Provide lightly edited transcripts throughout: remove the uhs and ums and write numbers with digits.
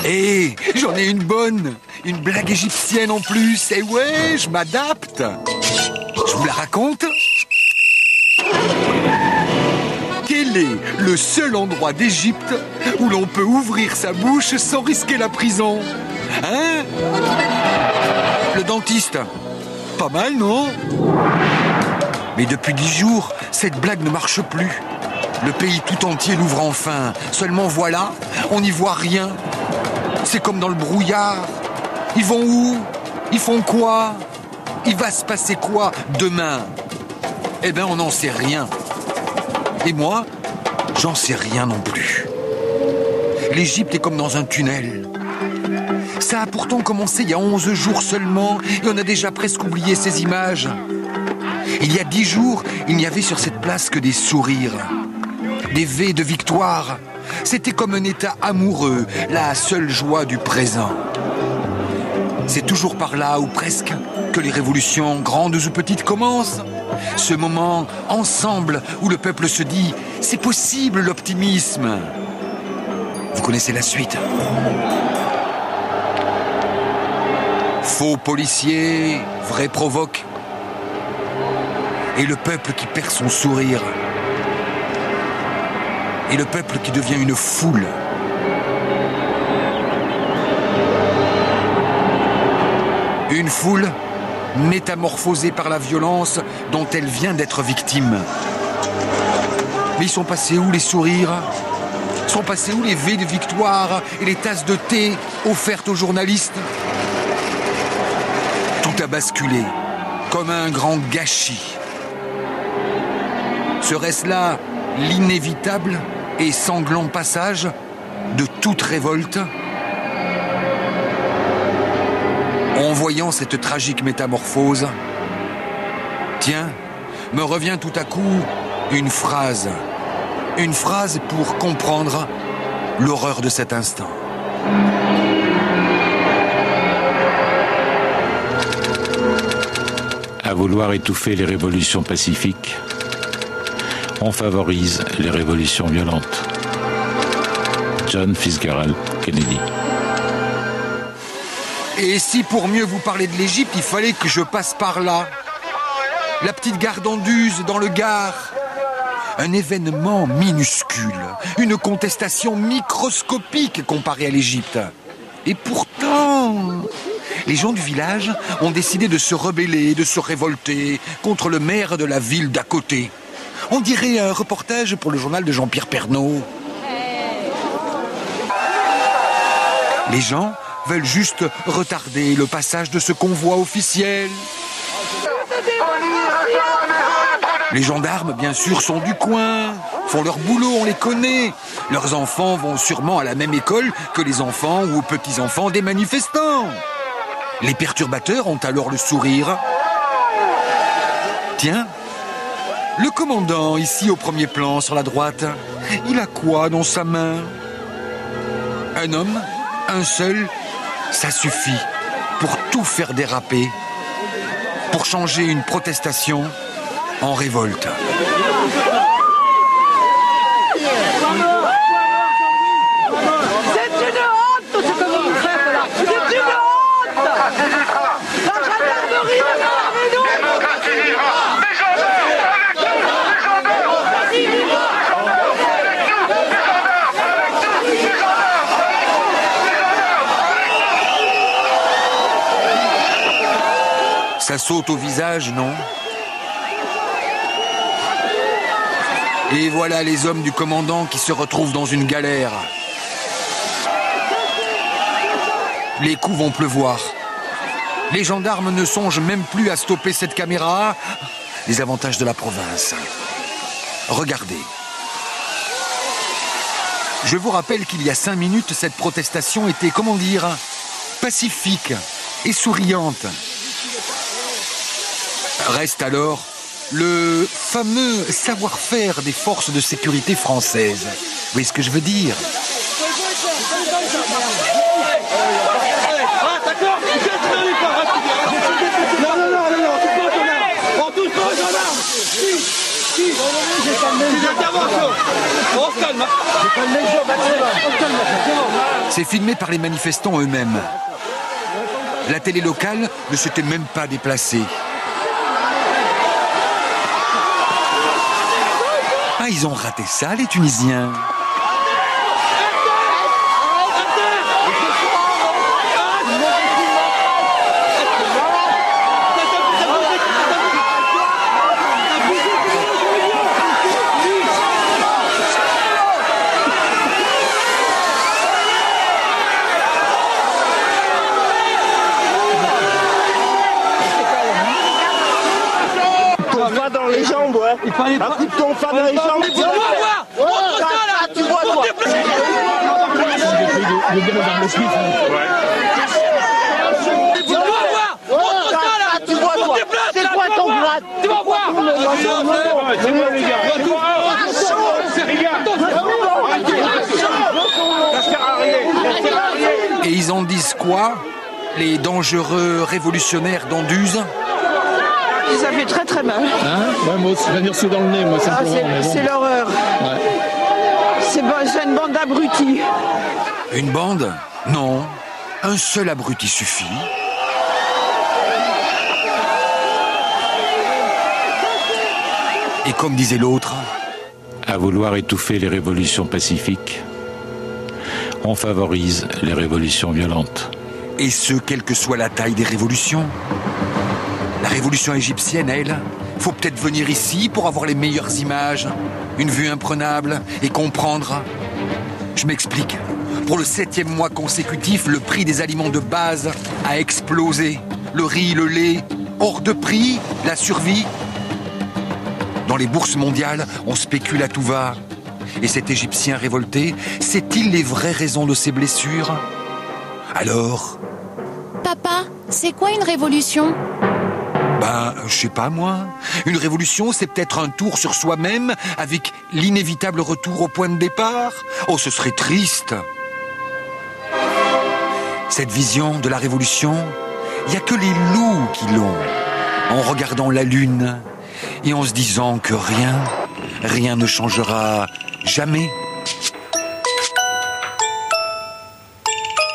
Hé, j'en ai une bonne. Une blague égyptienne en plus. Et ouais, je m'adapte. Je vous la raconte. Quel est le seul endroit d'Égypte où l'on peut ouvrir sa bouche sans risquer la prison? Hein? Le dentiste. Pas mal, non? Mais depuis 10 jours, cette blague ne marche plus. Le pays tout entier l'ouvre enfin. Seulement voilà, on n'y voit rien. C'est comme dans le brouillard. Ils vont où? Ils font quoi? Il va se passer quoi demain? Eh ben, on n'en sait rien. Et moi, j'en sais rien non plus. L'Égypte est comme dans un tunnel. Ça a pourtant commencé il y a 11 jours seulement et on a déjà presque oublié ces images. Il y a 10 jours, il n'y avait sur cette place que des sourires, des vœux de victoire. C'était comme un état amoureux, la seule joie du présent. C'est toujours par là, ou presque, que les révolutions, grandes ou petites, commencent. Ce moment, ensemble, où le peuple se dit « C'est possible l'optimisme ». Vous connaissez la suite. Faux policier, vrai provoque. Et le peuple qui perd son sourire. Et le peuple qui devient une foule. Une foule métamorphosée par la violence dont elle vient d'être victime. Mais ils sont passés où les sourires? Sont passés où les vœux de victoire et les tasses de thé offertes aux journalistes? Tout a basculé, comme un grand gâchis. Serait-ce là l'inévitable et sanglant passage de toute révolte? En voyant cette tragique métamorphose, tiens, me revient tout à coup une phrase pour comprendre l'horreur de cet instant. À vouloir étouffer les révolutions pacifiques, on favorise les révolutions violentes. John Fitzgerald Kennedy. Et si pour mieux vous parler de l'Égypte, il fallait que je passe par là? La petite gare d'Anduze dans le Gard. Un événement minuscule, une contestation microscopique comparée à l'Égypte. Et pourtant, les gens du village ont décidé de se rebeller, de se révolter contre le maire de la ville d'à côté. On dirait un reportage pour le journal de Jean-Pierre Pernaut. Les gens veulent juste retarder le passage de ce convoi officiel. Les gendarmes, bien sûr, sont du coin, font leur boulot, on les connaît. Leurs enfants vont sûrement à la même école que les enfants ou petits-enfants des manifestants. Les perturbateurs ont alors le sourire. Tiens, le commandant, ici au premier plan, sur la droite, il a quoi dans sa main? Un homme, un seul, ça suffit pour tout faire déraper, pour changer une protestation en révolte. C'est une honte tout ce que vous faites là. C'est une honte. La gendarmerie est là avec nous. Démocratie vivra. Les gendarmes avec nous. Les gendarmes avec nous. Les gendarmes avec nous. Les gendarmes avec nous. Les gendarmes avec nous. Ça saute au visage, non? Et voilà les hommes du commandant qui se retrouvent dans une galère. Les coups vont pleuvoir. Les gendarmes ne songent même plus à stopper cette caméra. Les avantages de la province. Regardez. Je vous rappelle qu'il y a 5 minutes, cette protestation était, comment dire, pacifique et souriante. Reste alors le fameux savoir-faire des forces de sécurité françaises. Vous voyez ce que je veux dire? Ah, d'accord, non, tu peux, on touche pas aux gendarmes. Si, C'est filmé par les manifestants eux-mêmes. La télé locale ne s'était même pas déplacée. Ah, ils ont raté ça, les Tunisiens. Dans les jambes, ouais. Il fallait pas. Un coup de ton fan dans les jambes. Tu vois quoi? Tu vois quoi? Tu vois quoi? C'est quoi ton grade? Tu vas voir. C'est moi les gars. Et ils en disent quoi, les dangereux révolutionnaires d'Anduze? Ils avaient très très mal. Hein? Ouais, moi aussi, venir sous dans le nez, moi, simplement. C'est l'horreur. Ouais. C'est une bande d'abrutis. Une bande? Non. Un seul abruti suffit. Et comme disait l'autre, À vouloir étouffer les révolutions pacifiques, on favorise les révolutions violentes. et ce, quelle que soit la taille des révolutions. La révolution égyptienne, elle, faut peut-être venir ici pour avoir les meilleures images, une vue imprenable et comprendre. Je m'explique. Pour le 7e mois consécutif, le prix des aliments de base a explosé. Le riz, le lait, hors de prix, la survie. Dans les bourses mondiales, on spécule à tout va. Et cet Égyptien révolté, sait-il les vraies raisons de ses blessures? Alors, Papa, c'est quoi une révolution? je sais pas moi. Une révolution, c'est peut-être un tour sur soi-même avec l'inévitable retour au point de départ. Oh, ce serait triste. Cette vision de la révolution, il n'y a que les loups qui l'ont. En regardant la lune et en se disant que rien ne changera jamais.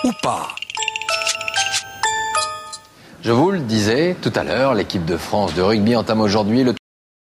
Ou pas. Je vous le disais tout à l'heure, l'équipe de France de rugby entame aujourd'hui le